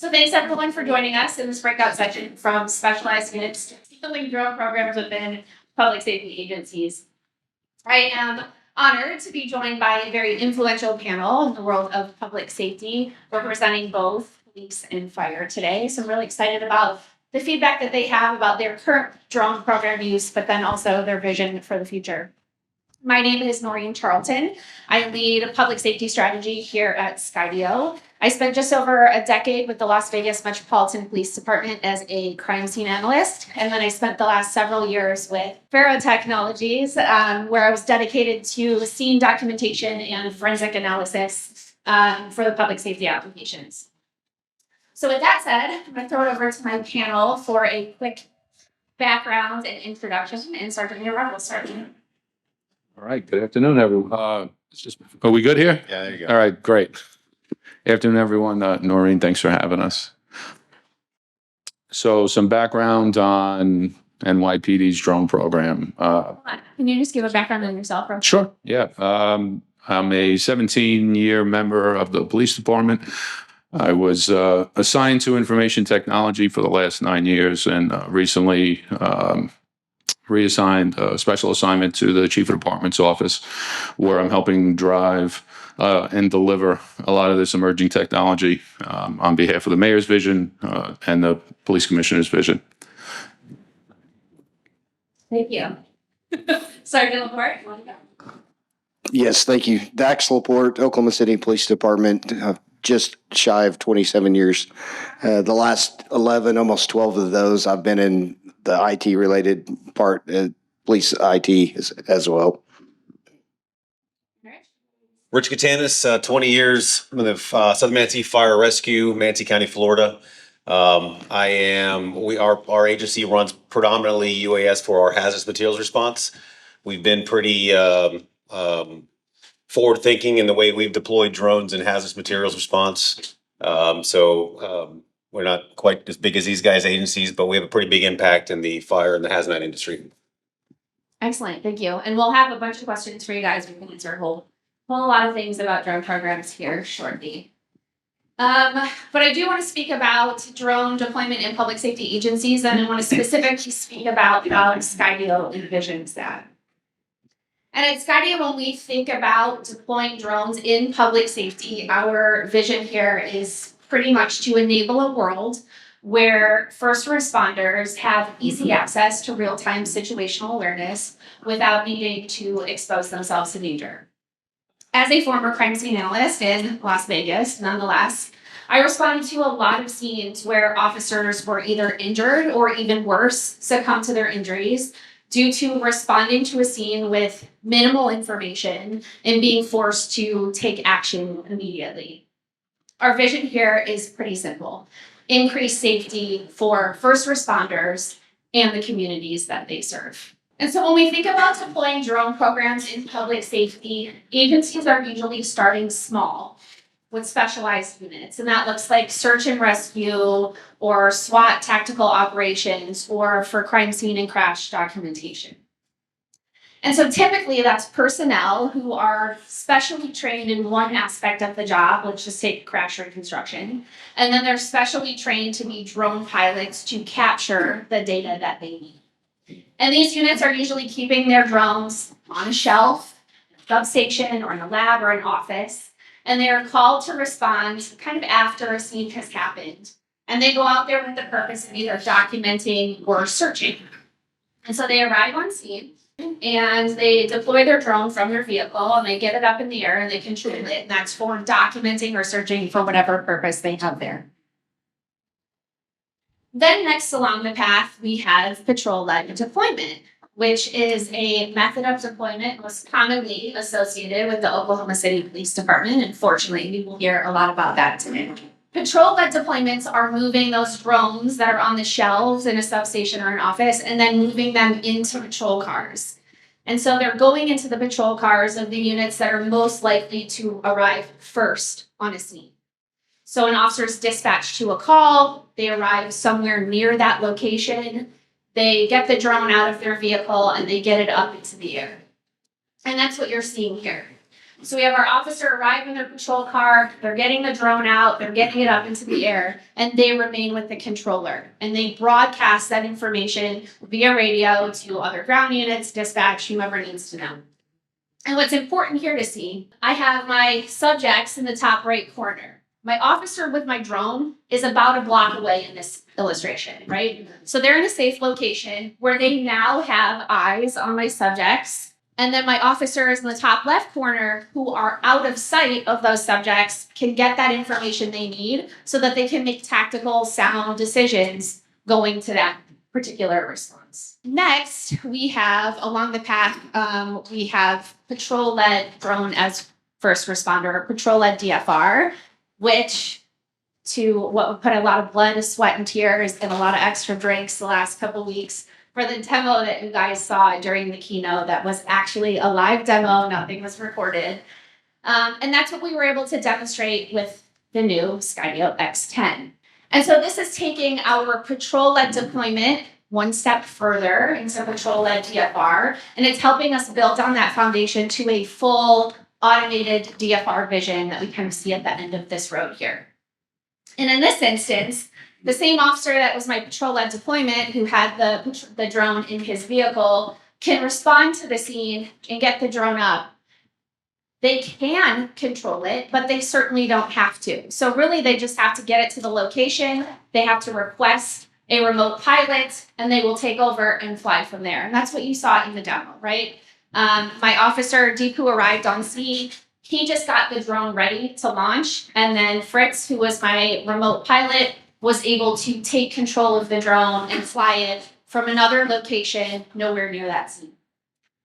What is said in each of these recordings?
So thanks everyone for joining us in this breakout session from specialized units to scaling drone programs within public safety agencies. I am honored to be joined by a very influential panel in the world of public safety, representing both police and fire today. So I'm really excited about the feedback that they have about their current drone program use, but then also their vision for the future. My name is Noreen Charlton. I lead public safety strategy here at Skydio. I spent just over a decade with the Las Vegas Metropolitan Police Department as a crime scene analyst. And then I spent the last several years with Faro Technologies, where I was dedicated to scene documentation and forensic analysis for the public safety applications. So with that said, I'm going to throw it over to my panel for a quick background and introduction. And Sergeant Nero will start. All right. Good afternoon, everyone. Are we good here? Yeah, there you go. All right. Great. Afternoon, everyone. Noreen, thanks for having us. So some background on NYPD's drone program. Can you just give a background on yourself? Real quick? Sure. Yeah. I'm a 17-year member of the police department. I was assigned to information technology for the last 9 years and recently reassigned a special assignment to the chief of department's office, where I'm helping drive and deliver a lot of this emerging technology on behalf of the mayor's vision and the police commissioner's vision. Thank you. Sergeant Laporte, you want to go? Yes, thank you. Dax Laporte, Oklahoma City Police Department, just shy of 27 years. The last 11, almost 12 of those, I've been in the IT-related part, police IT as well. Rich Katanis, 20 years with Southern Manatee Fire Rescue, Manatee County, Florida. Our agency runs predominantly UAS for our hazardous materials response. We've been pretty forward-thinking in the way we've deployed drones in hazardous materials response. We're not quite as big as these guys' agencies, but we have a pretty big impact in the fire and the hazmat industry. Excellent, thank you. And we'll have a bunch of questions for you guys. We can answer a whole lot of things about drone programs here shortly. But I do want to speak about drone deployment in public safety agencies, and I want to specifically speak about how Skydio envisions that. And at Skydio, when we think about deploying drones in public safety, our vision here is pretty much to enable a world where first responders have easy access to real-time situational awareness without needing to expose themselves to danger. As a former crime scene analyst in Las Vegas, nonetheless, I responded to a lot of scenes where officers were either injured or even worse, succumbed to their injuries due to responding to a scene with minimal information and being forced to take action immediately. Our vision here is pretty simple: increase safety for first responders and the communities that they serve. And so when we think about deploying drone programs in public safety, agencies are usually starting small with specialized units. And that looks like search and rescue or SWAT tactical operations or for crime scene and crash documentation. And so typically that's personnel who are specially trained in one aspect of the job. Let's just take crash reconstruction. And then they're specially trained to be drone pilots to capture the data that they need. And these units are usually keeping their drones on a shelf, substation, or in a lab or an office. And they are called to respond kind of after a scene has happened. And they go out there with the purpose of either documenting or searching. And so they arrive on scene and they deploy their drone from their vehicle and they get it up in the air and they control it. And that's for documenting or searching for whatever purpose they have there. Then next along the path, we have patrol-led deployment, which is a method of deployment most commonly associated with the Oklahoma City Police Department. And fortunately, we will hear a lot about that today. Patrol-led deployments are moving those drones that are on the shelves in a substation or an office and then moving them into patrol cars. And so they're going into the patrol cars of the units that are most likely to arrive first on a scene. So an officer's dispatched to a call, they arrive somewhere near that location, they get the drone out of their vehicle and they get it up into the air. And that's what you're seeing here. So we have our officer arrive in their patrol car, they're getting the drone out, they're getting it up into the air, and they remain with the controller. And they broadcast that information via radio to other ground units, dispatch, whomever needs to know. And what's important here to see, I have my subjects in the top right corner. My officer with my drone is about a block away in this illustration, right? So they're in a safe location where they now have eyes on my subjects. And then my officers in the top left corner who are out of sight of those subjects can get that information they need so that they can make tactical, sound decisions going to that particular response. Next, we have along the path, we have patrol-led drone as first responder, patrol-led DFR, which to what would put a lot of blood, sweat, and tears and a lot of extra drinks the last couple weeks for the demo that you guys saw during the keynote. That was actually a live demo, nothing was recorded. And that's what we were able to demonstrate with the new Skydio X10. And so this is taking our patrol-led deployment one step further into patrol-led DFR, and it's helping us build on that foundation to a full automated DFR vision that we kind of see at the end of this road here. And in this instance, the same officer that was my patrol-led deployment who had the drone in his vehicle can respond to the scene and get the drone up. They can control it, but they certainly don't have to. So really, they just have to get it to the location. They have to request a remote pilot, and they will take over and fly from there. And that's what you saw in the demo, right? My officer, Deepu, arrived on scene. He just got the drone ready to launch. And then Fritz, who was my remote pilot, was able to take control of the drone and fly it from another location nowhere near that scene.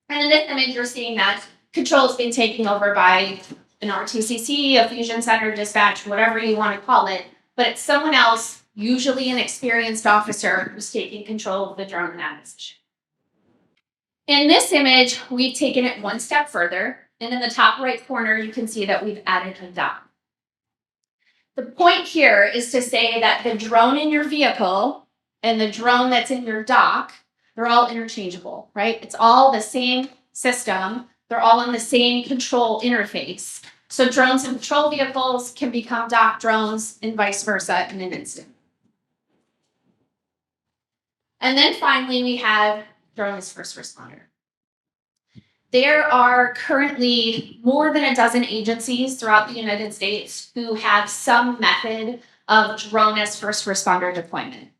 And in this image, you're seeing that control has been taken over by an RTCC, a fusion center, dispatch, whatever you want to call it, but it's someone else, usually an experienced officer, who's taking control of the drone in that position. In this image, we've taken it one step further, and in the top right corner, you can see that we've added a dock. The point here is to say that the drone in your vehicle and the drone that's in your dock, they're all interchangeable, right? It's all the same system. They're all on the same control interface. So drones and patrol vehicles can become dock drones and vice versa in an instant. And then finally, we have drone as first responder. There are currently more than a dozen agencies throughout the United States who have some method of drone as first responder deployment.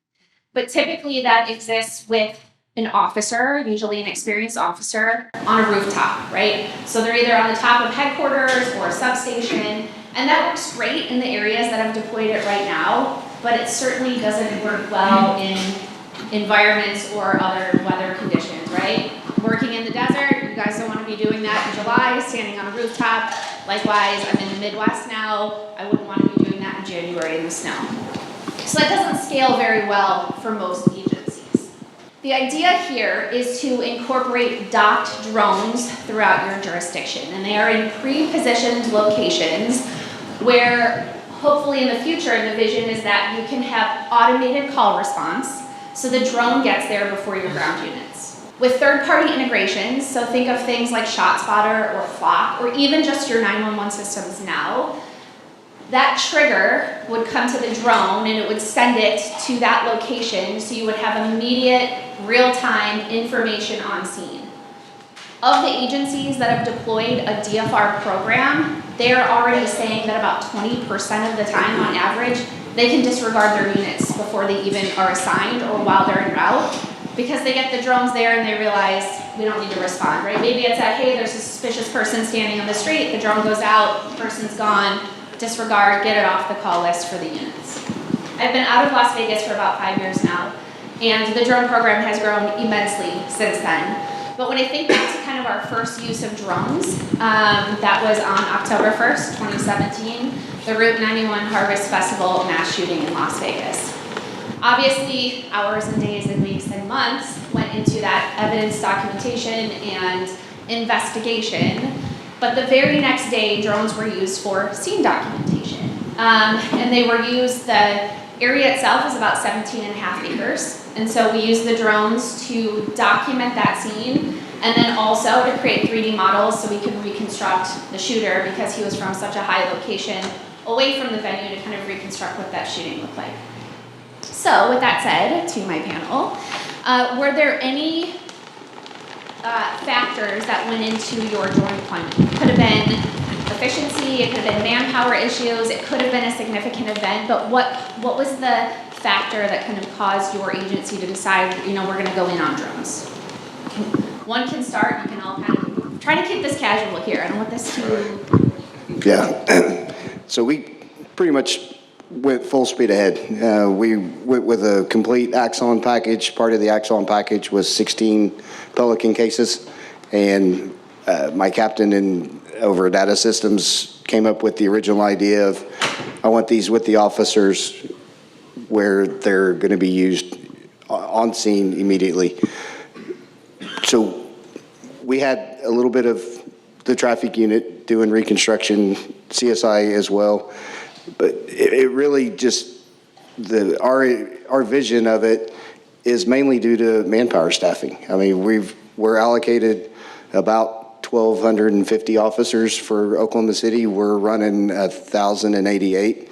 But typically that exists with an officer, usually an experienced officer, on a rooftop, right? So they're either on the top of headquarters or a substation, and that works great in the areas that have deployed it right now, but it certainly doesn't work well in environments or other weather conditions, right? Working in the desert, you guys don't want to be doing that in July, standing on a rooftop. Likewise, I'm in the Midwest now. I wouldn't want to be doing that in January in the snow. So that doesn't scale very well for most agencies. The idea here is to incorporate docked drones throughout your jurisdiction, and they are in pre-positioned locations where hopefully in the future, the vision is that you can have automated call response, so the drone gets there before your ground units. With third-party integrations, so think of things like ShotSpotter or Flock, or even just your 911 systems now, that trigger would come to the drone and it would send it to that location, so you would have immediate, real-time information on scene. Of the agencies that have deployed a DFR program, they're already saying that about 20% of the time, on average, they can disregard their units before they even are assigned or while they're en route, because they get the drones there and they realize we don't need to respond, right? Maybe it's that, hey, there's a suspicious person standing on the street, the drone goes out, the person's gone, disregard, get it off the call list for the units. I've been out of Las Vegas for about 5 years now, and the drone program has grown immensely since then. But when I think back to kind of our first use of drones, that was on October 1st, 2017, the Route 91 Harvest Festival mass shooting in Las Vegas. Obviously, hours and days and weeks and months went into that evidence documentation and investigation, but the very next day, drones were used for scene documentation. And they were used, the area itself is about 17.5 acres. And so we used the drones to document that scene And then also to create 3D models so we can reconstruct the shooter because he was from such a high location away from the venue to kind of reconstruct what that shooting looked like. So with that said, to my panel, were there any factors that went into your drone deployment? It could have been efficiency, it could have been manpower issues, it could have been a significant event, but what was the factor that kind of caused your agency to decide, we're gonna go in on drones? One can start, you can all kind of, try to keep this casual here, I don't want this to... Yeah, so we pretty much went full speed ahead. We went with a complete Axon package. Part of the Axon package was 16 Pelican cases, and my captain over at Data Systems came up with the original idea of, I want these with the officers where they're going to be used on scene immediately. So we had a little bit of the traffic unit doing reconstruction, CSI as well, but it really just, our vision of it is mainly due to manpower staffing. I mean, we're allocated about 1,250 officers for Oklahoma City. We're running 1,088.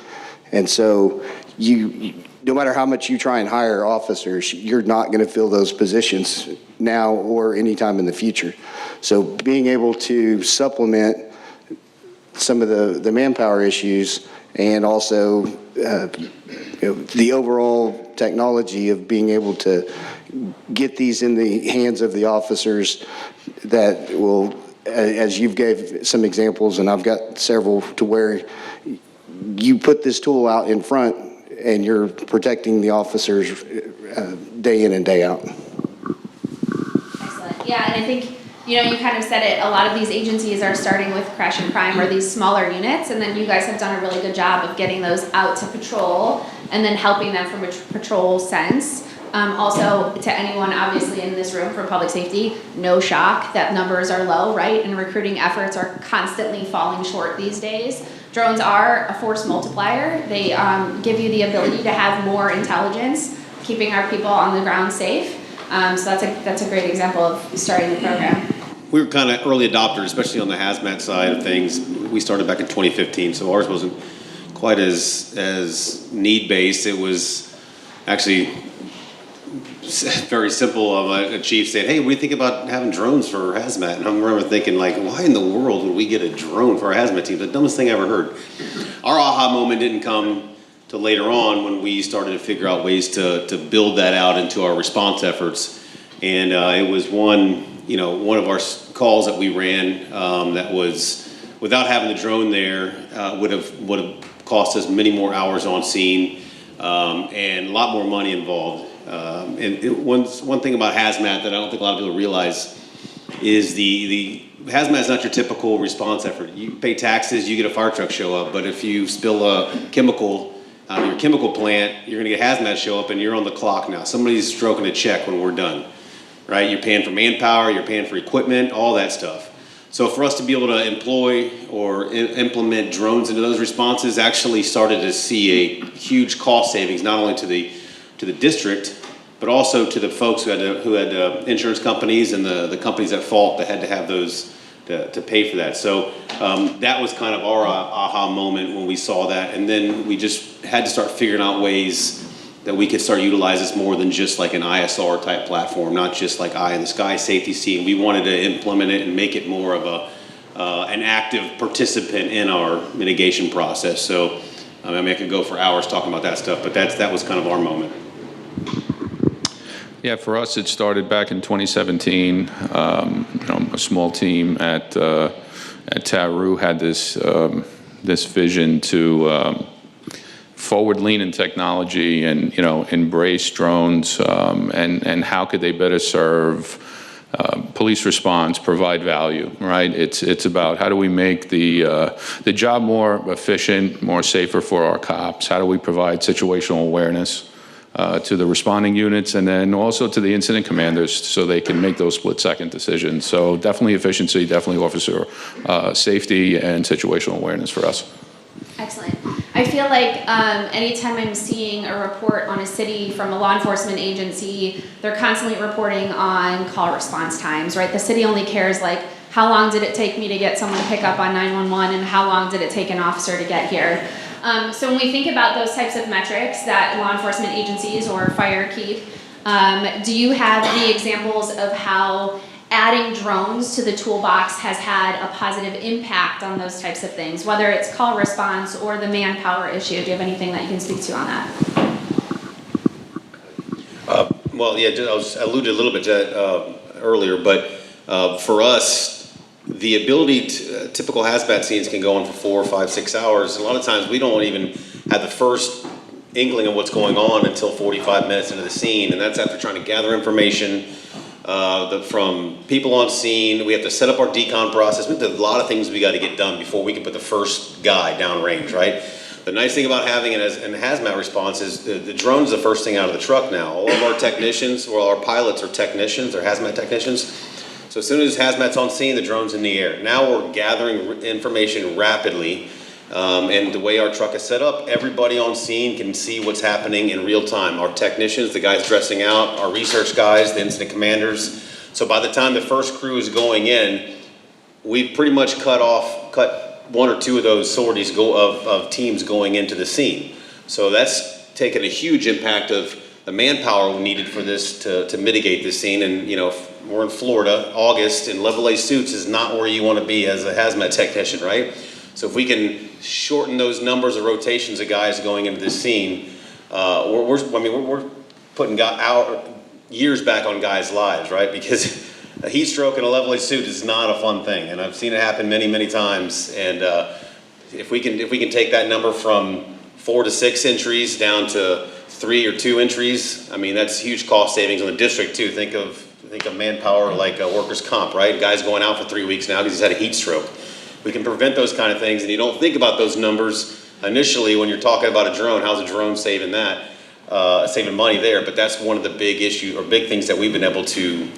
And so no matter how much you try and hire officers, you're not going to fill those positions now or anytime in the future. So being able to supplement some of the manpower issues and also the overall technology of being able to get these in the hands of the officers that will, as you've gave some examples, and I've got several, to where you put this tool out in front and you're protecting the officers day in and day out. Excellent. Yeah, and I think, you kind of said it, a lot of these agencies are starting with crash and crime or these smaller units, and then you guys have done a really good job of getting those out to patrol and then helping them from a patrol sense. Also, to anyone obviously in this room for public safety, no shock that numbers are low, right? And recruiting efforts are constantly falling short these days. Drones are a force multiplier. They give you the ability to have more intelligence, keeping our people on the ground safe. So that's a great example of starting the program. We were kind of early adopters, especially on the hazmat side of things. We started back in 2015, so ours wasn't quite as need-based. It was actually very simple. A chief said, "Hey, what do you think about having drones for hazmat?" And I remember thinking, why in the world would we get a drone for our hazmat team? The dumbest thing I ever heard. Our aha moment didn't come till later on when we started to figure out ways to build that out into our response efforts. And it was one of our calls that we ran that was, without having the drone there, would have cost us many more hours on scene and a lot more money involved. One thing about hazmat that I don't think a lot of people realize is the hazmat is not your typical response effort. You pay taxes, you get a fire truck show up, but if you spill a chemical out of your chemical plant, you're going to get hazmat show up and you're on the clock now. Somebody's stroking a check when we're done, right? You're paying for manpower, you're paying for equipment, all that stuff. So for us to be able to employ or implement drones into those responses actually started to see a huge cost savings, not only to the district, but also to the folks who had insurance companies and the companies at fault that had to have those to pay for that. So that was kind of our aha moment when we saw that. And then we just had to start figuring out ways that we could start utilize this more than just like an ISR type platform, not just like eye in the sky safety scene. We wanted to implement it and make it more of an active participant in our mitigation process. So I could go for hours talking about that stuff, but that was kind of our moment. Yeah, for us, it started back in 2017. A small team at TARU had this vision to forward lean in technology and embrace drones and how could they better serve police response, provide value, right? It's about how do we make the job more efficient, more safer for our cops? How do we provide situational awareness to the responding units and then also to the incident commanders so they can make those split-second decisions? So definitely efficiency, definitely officer safety and situational awareness for us. Excellent. I feel like anytime I'm seeing a report on a city from a law enforcement agency, they're constantly reporting on call response times, right? The city only cares like, how long did it take me to get someone to pick up on 911 and how long did it take an officer to get here? So when we think about those types of metrics that law enforcement agencies or fire keep, do you have any examples of how adding drones to the toolbox has had a positive impact on those types of things, whether it's call response or the manpower issue? Do you have anything that you can speak to on that? Well, yeah, I was alluded a little bit to that earlier, but for us, the ability to, typical hazmat scenes can go on for 4, 5, 6 hours. A lot of times we don't even have the first inkling of what's going on until 45 minutes into the scene, and that's after trying to gather information from people on scene. We have to set up our decon process. There's a lot of things we got to get done before we can put the first guy downrange, right? The nice thing about having it as in hazmat response is the drone's the first thing out of the truck now. All of our technicians, well, our pilots are technicians, they're hazmat technicians. So as soon as hazmat's on scene, the drone's in the air. Now we're gathering information rapidly, and the way our truck is set up, everybody on scene can see what's happening in real time. Our technicians, the guys dressing out, our research guys, the incident commanders. So by the time the first crew is going in, we've pretty much cut 1 or 2 of those sorties of teams going into the scene. So that's taken a huge impact of the manpower needed for this to mitigate this scene. And you know, we're in Florida, August, and level A suits is not where you want to be as a hazmat technician, right? So if we can shorten those numbers of rotations of guys going into this scene, we're putting years back on guys' lives, right? Because a heat stroke in a level A suit is not a fun thing, and I've seen it happen many, many times. And if we can take that number from 4 to 6 entries down to 3 or 2 entries, I mean that's huge cost savings on the district too. Think of manpower like workers' comp, right? Guys going out for 3 weeks now because he's had a heat stroke. We can prevent those kind of things, and you don't think about those numbers initially when you're talking about a drone. How's a drone saving that? Saving money there, but that's one of the big issues or big things that we've been able to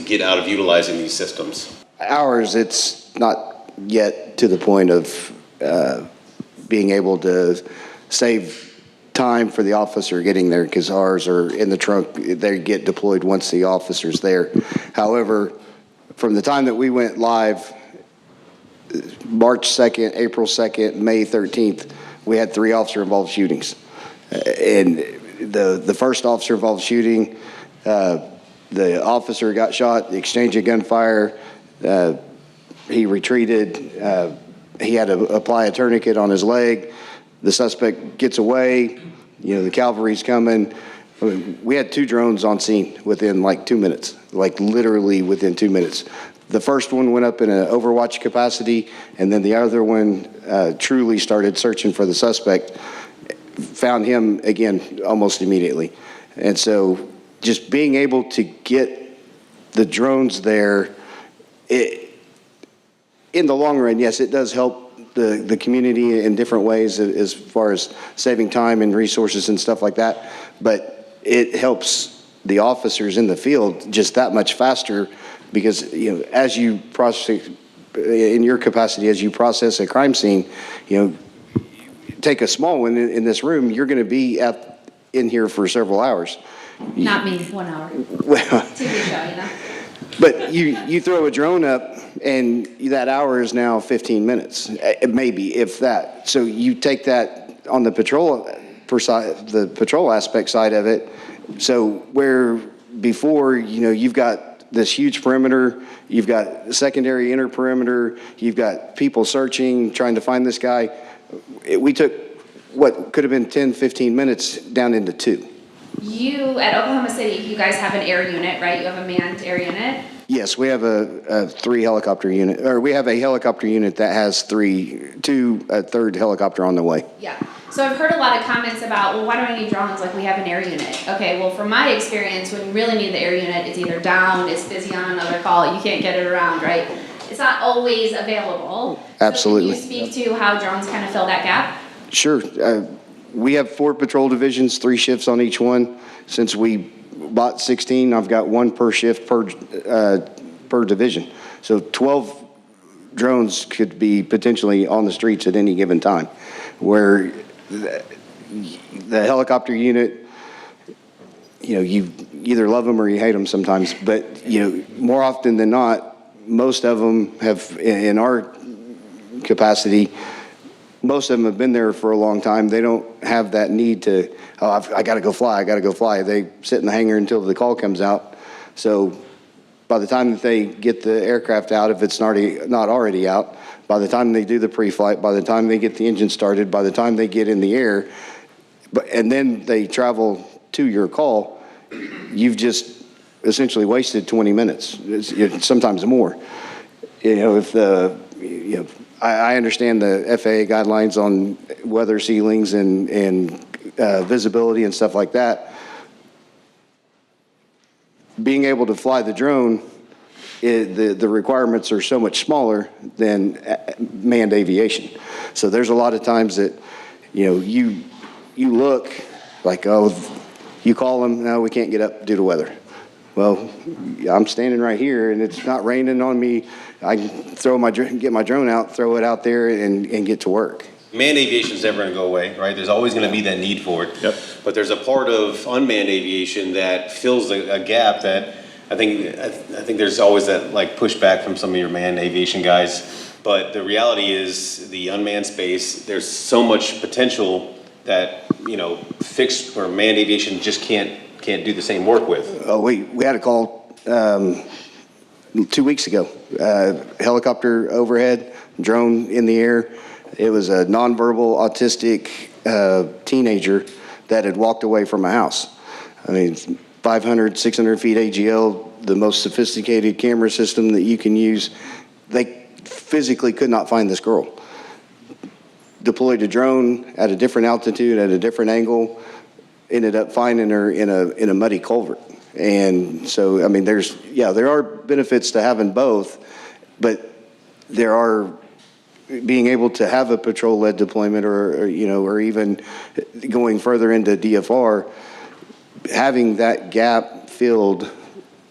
get out of utilizing these systems. Ours, it's not yet to the point of being able to save time for the officer getting there, because ours are in the trunk. They get deployed once the officer's there. However, from the time that we went live, March 2nd, April 2nd, May 13th, we had 3 officer-involved shootings. And the first officer-involved shooting, the officer got shot, the exchange of gunfire, he retreated, he had to apply a tourniquet on his leg, the suspect gets away, you know, the cavalry's coming. I mean, we had 2 drones on scene within like 2 minutes, like literally within 2 minutes. The first one went up in an overwatch capacity, and then the other one truly started searching for the suspect, found him again almost immediately. And so just being able to get the drones there, in the long run, yes, it does help the community in different ways as far as saving time and resources and stuff like that. But it helps the officers in the field just that much faster, because you know, as you process in your capacity, as you process a crime scene, you know, take a small one in this room, you're going to be in here for several hours. Not me, 1 hour. Well, TV show, you know. but you throw a drone up, and that hour is now 15 minutes, maybe, if that. So you take that on the patrol aspect side of it. So where before, you know, you've got this huge perimeter, you've got secondary inner perimeter, you've got people searching, trying to find this guy. We took what could have been 10, 15 minutes down into 2. You, at Oklahoma City, you guys have an air unit, right? You have a manned air unit? Yes, we have a 3 helicopter unit, or we have a helicopter unit that has a third helicopter on the way. Yeah. So I've heard a lot of comments about, well, why do I need drones? Like, we have an air unit. Okay, well, from my experience, when you really need the air unit, it's either down, it's busy on another call, you can't get it around, right? It's not always available. Absolutely. So can you speak to how drones kind of fill that gap? Sure. We have 4 patrol divisions, 3 shifts on each one. Since we bought 16, I've got 1 per shift per division. So 12 drones could be potentially on the streets at any given time. where the helicopter unit, you either love them or you hate them sometimes, but, more often than not, most of them have, in our capacity, most of them have been there for a long time. They don't have that need to, I got to go fly, I got to go fly. They sit in the hangar until the call comes out. So by the time that they get the aircraft out, if it's not already out, by the time they do the pre-flight, by the time they get the engine started, by the time they get in the air, and then they travel to your call, you've just essentially wasted 20 minutes, sometimes more. I understand the FAA guidelines on weather ceilings and visibility and stuff like that. Being able to fly the drone, the requirements are so much smaller than manned aviation. So there's a lot of times that, you look like, you call them, no, we can't get up due to weather. Well, I'm standing right here and it's not raining on me. I can get my drone out, throw it out there and get to work. Manned aviation is never going to go away, right? There's always going to be that need for it. Yep. But there's a part of unmanned aviation that fills a gap that I think there's always that like pushback from some of your manned aviation guys. But the reality is the unmanned space, there's so much potential that, fixed or manned aviation just can't do the same work with. We had a call 2 weeks ago. Helicopter overhead, drone in the air. It was a nonverbal autistic teenager that had walked away from a house. 500, 600 feet AGL, the most sophisticated camera system that you can use. They physically could not find this girl. Deployed a drone at a different altitude, at a different angle, ended up finding her in a muddy culvert. And so, there are benefits to having both, but there are being able to have a patrol-led deployment or even going further into DFR, having that gap filled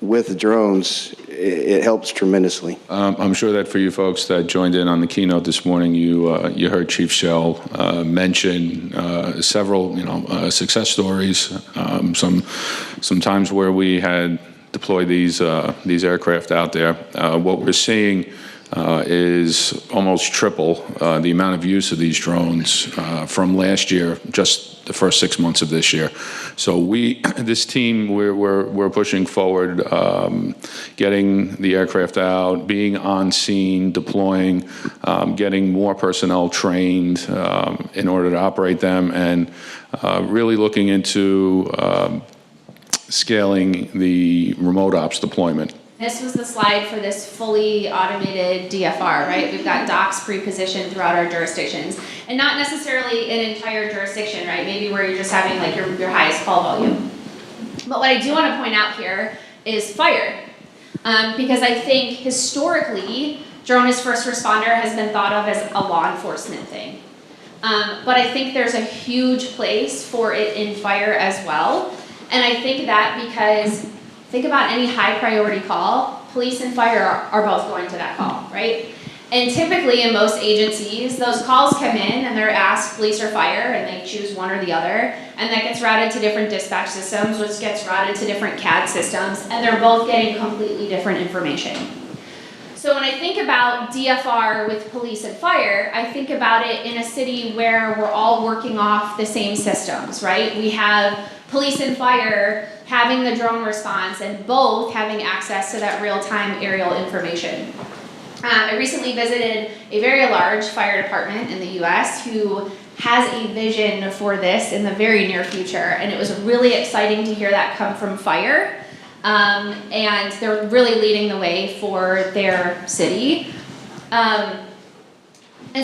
with drones, it helps tremendously. I'm sure that for you folks that joined in on the keynote this morning, you heard Chief Shell mention several success stories. Some times where we had deployed these aircraft out there. What we're seeing is almost triple the amount of use of these drones from last year, just the first 6 months of this year. So this team, we're pushing forward, getting the aircraft out, being on scene, deploying, getting more personnel trained in order to operate them, and really looking into scaling the remote ops deployment. This was the slide for this fully automated DFR, right? We've got docks pre-positioned throughout our jurisdictions, and not necessarily an entire jurisdiction, right? Maybe where you're just having like your highest call volume. But what I do want to point out here is fire, because I think historically, drone as first responder has been thought of as a law enforcement thing. But I think there's a huge place for it in fire as well. And I think that because think about any high priority call, police and fire are both going to that call, right? And typically in most agencies, those calls come in and they're asked police or fire and they choose one or the other. And that gets routed to different dispatch systems, which gets routed to different CAD systems, and they're both getting completely different information. So when I think about DFR with police and fire, I think about it in a city where we're all working off the same systems, right? We have police and fire having the drone response and both having access to that real-time aerial information. I recently visited a very large fire department in the US who has a vision for this in the very near future, and it was really exciting to hear that come from fire. And they're really leading the way for their city. And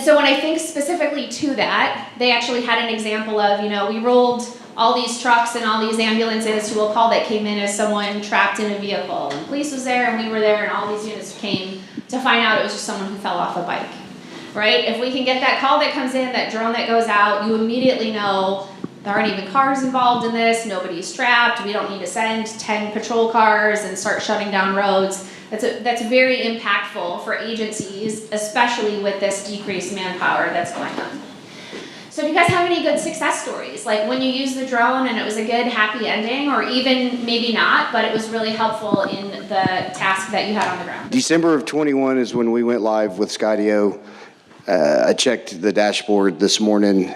so when I think specifically to that, they actually had an example of, we rolled all these trucks and all these ambulances to a call that came in as someone trapped in a vehicle. And police was there and we were there and all these units came to find out it was just someone who fell off a bike, right? If we can get that call that comes in, that drone that goes out, you immediately know there aren't even cars involved in this, nobody's trapped, we don't need to send 10 patrol cars and start shutting down roads. That's very impactful for agencies, especially with this decreased manpower that's going on. So do you guys have any good success stories? Like when you used the drone and it was a good, happy ending, or even maybe not, but it was really helpful in the task that you had on the ground? December of 21 is when we went live with Skydio. I checked the dashboard this morning.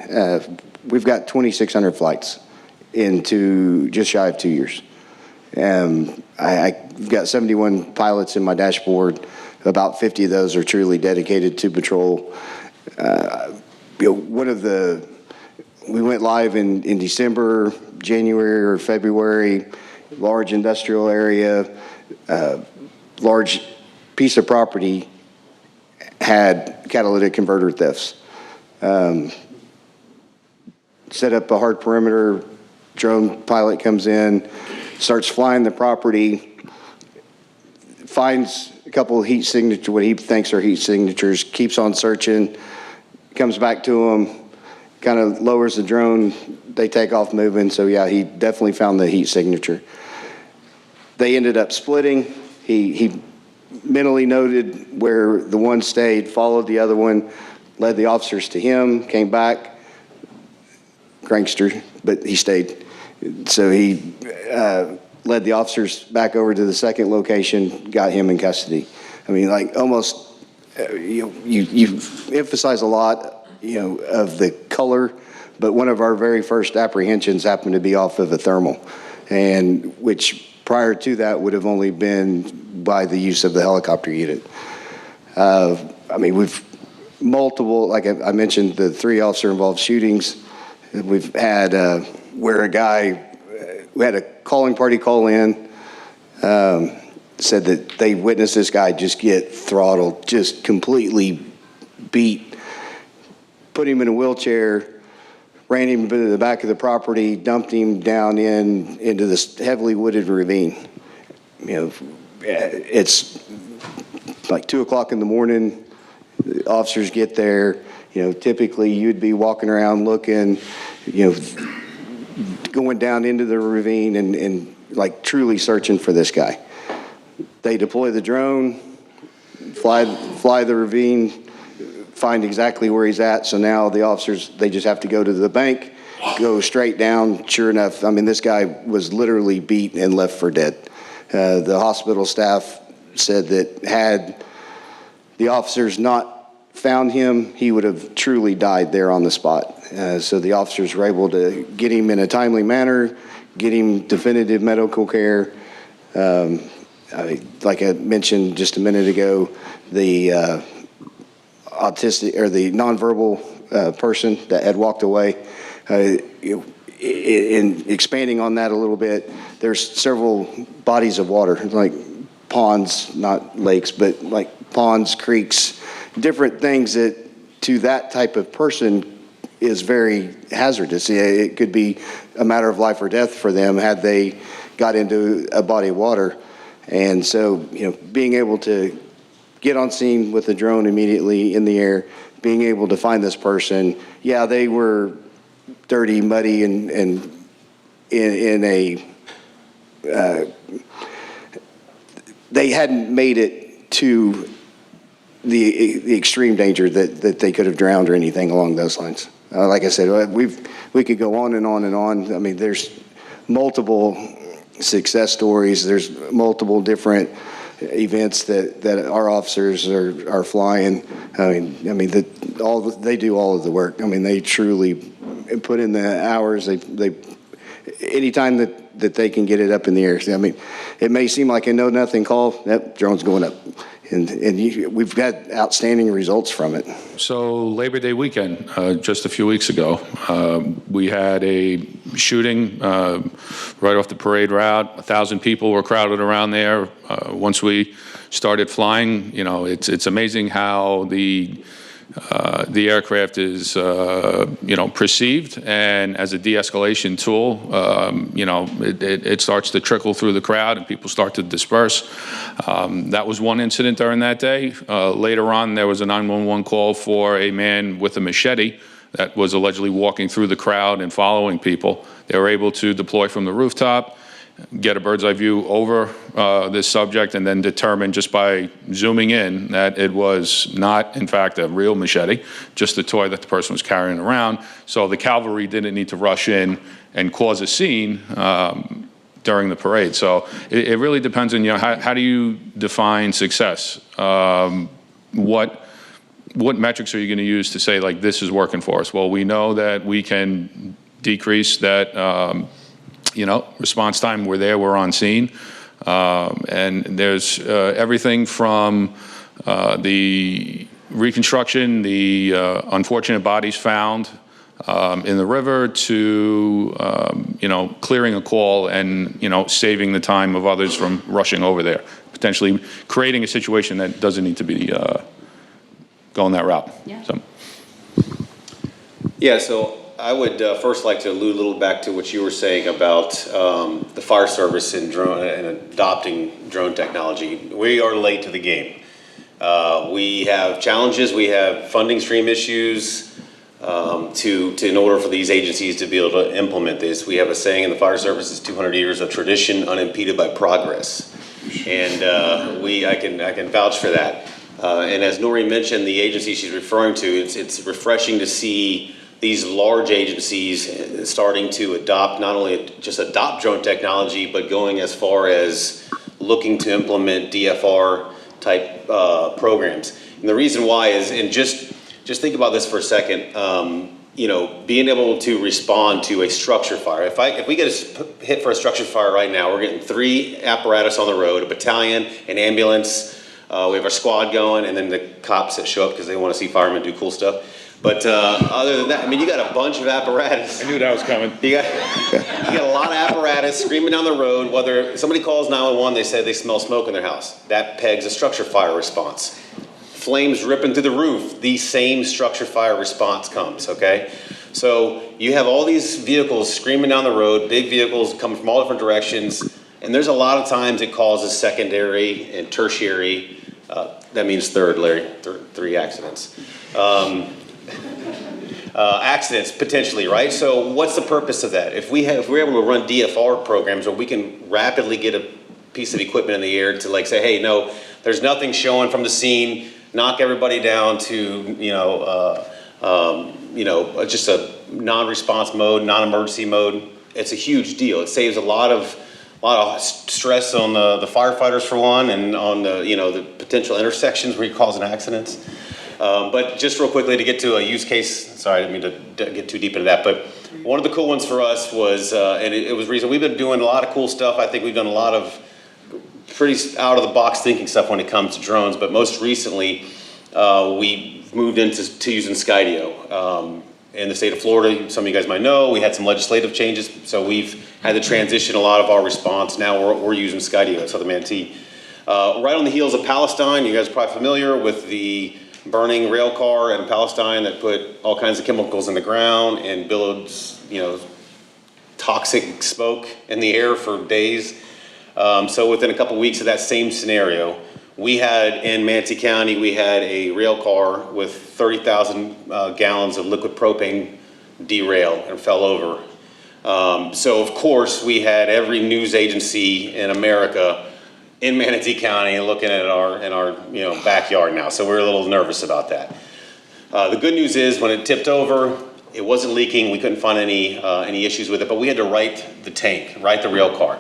We've got 2,600 flights into just shy of 2 years. I've got 71 pilots in my dashboard. About 50 of those are truly dedicated to patrol. We went live in December, January or February, large industrial area, large piece of property had catalytic converter thefts. Set up a hard perimeter, drone pilot comes in, starts flying the property, finds a couple of heat signatures, what he thinks are heat signatures, keeps on searching, comes back to him, kind of lowers the drone, they take off moving. So yeah, he definitely found the heat signature. They ended up splitting. He mentally noted where the one stayed, followed the other one, led the officers to him, came back, crankster, but he stayed. So he led the officers back over to the second location, got him in custody. I mean, like almost, you emphasize a lot, of the color, but one of our very first apprehensions happened to be off of a thermal, and which prior to that would have only been by the use of the helicopter unit. I mean, we've multiple, like I mentioned, the 3 officer involved shootings. We've had where a guy, we had a calling party call in, said that they witnessed this guy just get throttled, just completely beat, put him in a wheelchair, ran him to the back of the property, dumped him down into this heavily wooded ravine. It's like 2 o'clock in the morning. The officers get there. Typically you'd be walking around looking, going down into the ravine and like truly searching for this guy. They deploy the drone, fly the ravine, find exactly where he's at. So now the officers, they just have to go to the bank, go straight down. Sure enough, I mean, this guy was literally beat and left for dead. The hospital staff said that had the officers not found him, he would have truly died there on the spot. So the officers were able to get him in a timely manner, get him definitive medical care. Like I mentioned just a minute ago, the autistic or the nonverbal person that had walked away. In expanding on that a little bit, there's several bodies of water, like ponds, not lakes, but like ponds, creeks, different things that to that type of person is very hazardous. It could be a matter of life or death for them had they got into a body of water. And so, being able to get on scene with the drone immediately in the air, being able to find this person, yeah, they were dirty, muddy, and in a, they hadn't made it to the extreme danger that they could have drowned or anything along those lines. Like I said, we could go on and on and on. I mean, there's multiple success stories. There's multiple different events that our officers are flying. I mean, they do all of the work. I mean, they truly put in the hours. They anytime that they can get it up in the air. I mean, it may seem like a know nothing call. That drone's going up. And we've got outstanding results from it. So Labor Day weekend, just a few weeks ago, we had a shooting right off the parade route. 1,000 people were crowded around there. Once we started flying, it's amazing how the aircraft is, perceived, and as a de-escalation tool, it starts to trickle through the crowd and people start to disperse. That was one incident during that day. Later on, there was a 911 call for a man with a machete that was allegedly walking through the crowd and following people. They were able to deploy from the rooftop, get a bird's eye view over this subject and then determine just by zooming in that it was not, in fact, a real machete, just a toy that the person was carrying around. So the cavalry didn't need to rush in and cause a scene during the parade. So it really depends on, how do you define success? What metrics are you going to use to say, like, this is working for us? Well, we know that we can decrease that, response time. We're on scene. And there's everything from the reconstruction, the unfortunate bodies found in the river to, clearing a call and, saving the time of others from rushing over there, potentially creating a situation that doesn't need to be going that route. Yeah. So I would first like to allude a little back to what you were saying about the fire service and drone and adopting drone technology. We are late to the game. We have challenges. We have funding stream issues in order for these agencies to be able to implement this. We have a saying in the fire service is 200 years of tradition unimpeded by progress, and I can vouch for that. And as Nori mentioned, the agency she's referring to, it's refreshing to see these large agencies starting to not only adopt drone technology, but going as far as looking to implement DFR type programs. And the reason why is, and just think about this for a second, being able to respond to a structure fire. If we get hit for a structure fire right now, we're getting 3 apparatus on the road, a battalion, an ambulance. We have our squad going, and then the cops that show up because they want to see firemen do cool stuff. But other than that, you got a bunch of apparatus. I knew that was coming. You got a lot of apparatus screaming down the road. Whether somebody calls 911, they say they smell smoke in their house. That pegs a structure fire response. Flames ripping through the roof, the same structure fire response comes, okay? So you have all these vehicles screaming down the road, big vehicles coming from all different directions, and there's a lot of times it causes secondary and tertiary, that means third, Larry, 3 accidents. Accidents potentially, right? So what's the purpose of that? If we're able to run DFR programs where we can rapidly get a piece of equipment in the air to say, hey, no, there's nothing showing from the scene, knock everybody down to just a non-response mode, non-emergency mode. It's a huge deal. It saves a lot of stress on the firefighters for one, and on the potential intersections where you're causing accidents. But just real quickly to get to a use case, sorry, I didn't mean to get too deep into that, but one of the cool ones for us was, and it was reason we've been doing a lot of cool stuff. I think we've done a lot of pretty out of the box thinking stuff when it comes to drones, but most recently we moved into using Skydio. In the state of Florida, some of you guys might know, we had some legislative changes, so we've had to transition a lot of our response. Now we're using Skydio at Southern Manatee. Right on the heels of Palestine, you guys are probably familiar with the burning rail car in Palestine that put all kinds of chemicals in the ground and billowed, toxic smoke in the air for days. So within a couple weeks of that same scenario, we had in Manatee County, we had a rail car with 30,000 gallons of liquid propane derail and fell over. So of course we had every news agency in America in Manatee County looking at our backyard now. So we're a little nervous about that. The good news is when it tipped over, it wasn't leaking. We couldn't find any issues with it, but we had to right the rail car.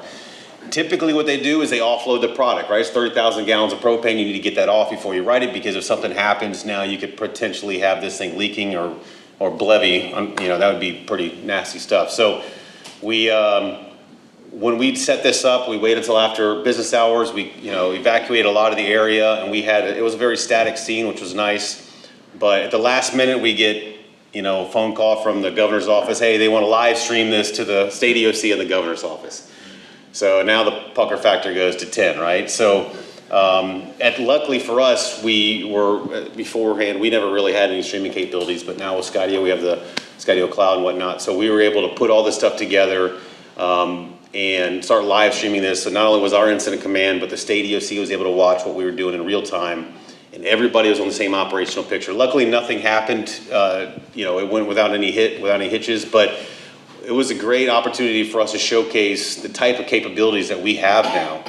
Typically what they do is they offload the product, right? It's 30,000 gallons of propane. You need to get that off before you write it, because if something happens now, you could potentially have this thing leaking or blevy. That would be pretty nasty stuff. So when we set this up, we waited until after business hours. We evacuated a lot of the area, and it was a very static scene, which was nice. But at the last minute, we get a phone call from the governor's office. Hey, they want to live stream this to the state EOC and the governor's office. So now the pucker factor goes to 10, right? So luckily for us, beforehand, we never really had any streaming capabilities, but now with Skydio, we have the Skydio Cloud and whatnot. So we were able to put all this stuff together and start live streaming this. So not only was our incident command, but the state EOC was able to watch what we were doing in real time, and everybody was on the same operational picture. Luckily, nothing happened. It went without any hitches, but it was a great opportunity for us to showcase the type of capabilities that we have now,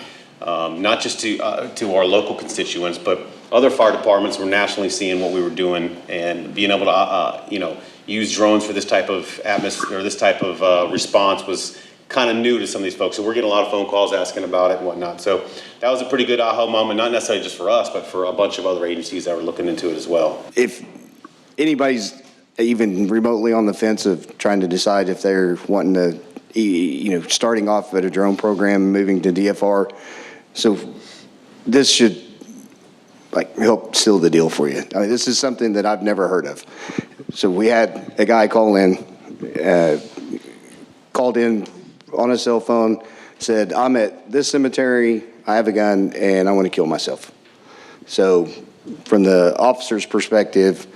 not just to our local constituents, but other fire departments were nationally seeing what we were doing and being able to, use drones for this type of atmosphere, or this type of response was kind of new to some of these folks. So we're getting a lot of phone calls asking about it and whatnot. So that was a pretty good aha moment, not necessarily just for us, but for a bunch of other agencies that were looking into it as well. If anybody's even remotely on the fence of trying to decide if they're wanting to, starting off at a drone program, moving to DFR, so this should help seal the deal for you. I mean, this is something that I've never heard of. So we had a guy called in on a cell phone, said, I'm at this cemetery, I have a gun, and I want to kill myself. So from the officer's perspective,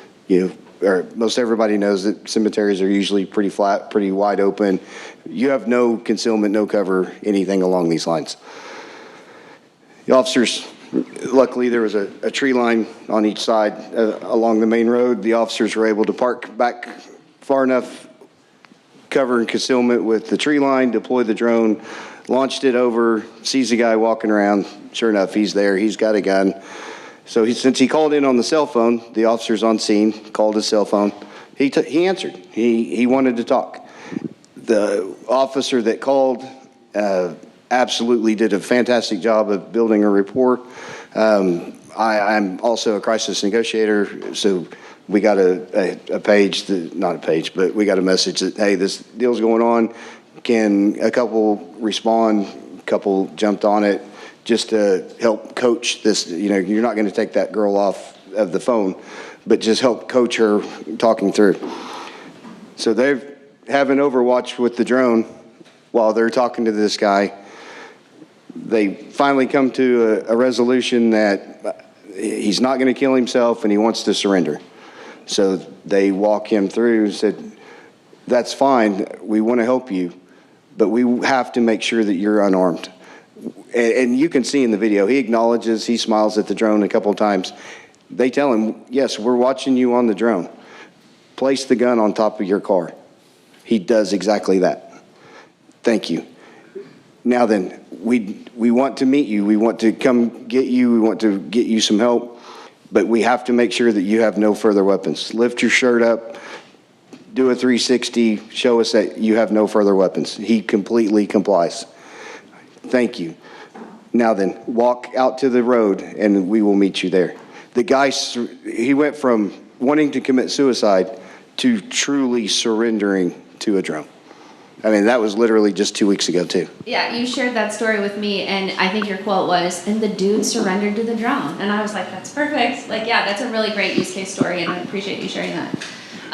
or most everybody knows that cemeteries are usually pretty flat, pretty wide open. You have no concealment, no cover, anything along these lines. The officers, luckily there was a tree line on each side along the main road. The officers were able to park back far enough, cover and concealment with the tree line, deploy the drone, launched it over, sees a guy walking around. Sure enough, he's there, he's got a gun. So since he called in on the cell phone, the officer's on scene, called his cell phone. He answered. He wanted to talk. The officer that called absolutely did a fantastic job of building a rapport. I'm also a crisis negotiator, so we got a page, not a page, but we got a message that, hey, this deal's going on. Can a couple respond? A couple jumped on it just to help coach this. You're not going to take that girl off of the phone, but just help coach her talking through. So they're having Overwatch with the drone while they're talking to this guy. They finally come to a resolution that he's not going to kill himself and he wants to surrender. So they walk him through and said, that's fine, we want to help you, but we have to make sure that you're unarmed. And you can see in the video, he acknowledges, he smiles at the drone a couple of times. They tell him, yes, we're watching you on the drone. Place the gun on top of your car. He does exactly that. Thank you. Now then, we want to meet you. We want to come get you. We want to get you some help. But we have to make sure that you have no further weapons. Lift your shirt up, do a 360, show us that you have no further weapons. He completely complies. Thank you. Now then, walk out to the road and we will meet you there. The guy, he went from wanting to commit suicide to truly surrendering to a drone. I mean, that was literally just 2 weeks ago, too. Yeah, you shared that story with me, and I think your quote was, and the dude surrendered to the drone. And I was like, that's perfect. That's a really great use case story, and I appreciate you sharing that.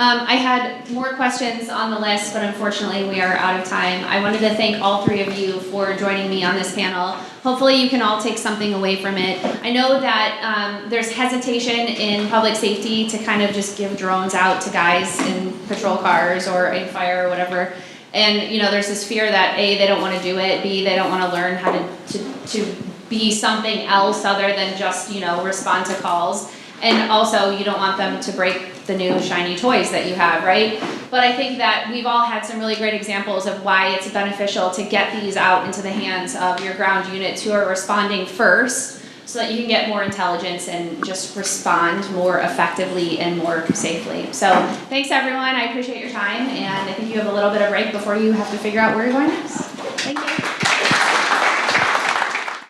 I had more questions on the list, but unfortunately we are out of time. I wanted to thank all three of you for joining me on this panel. Hopefully you can all take something away from it. I know that there's hesitation in public safety to kind of just give drones out to guys in patrol cars or in fire or whatever. And there's this fear that A, they don't want to do it, B, they don't want to learn how to be something else other than just respond to calls. And also, you don't want them to break the new shiny toys that you have, right? But I think that we've all had some really great examples of why it's beneficial to get these out into the hands of your ground units who are responding first, so that you can get more intelligence and just respond more effectively and more safely. So thanks everyone, I appreciate your time, and I think you have a little bit of break before you have to figure out where you're going next.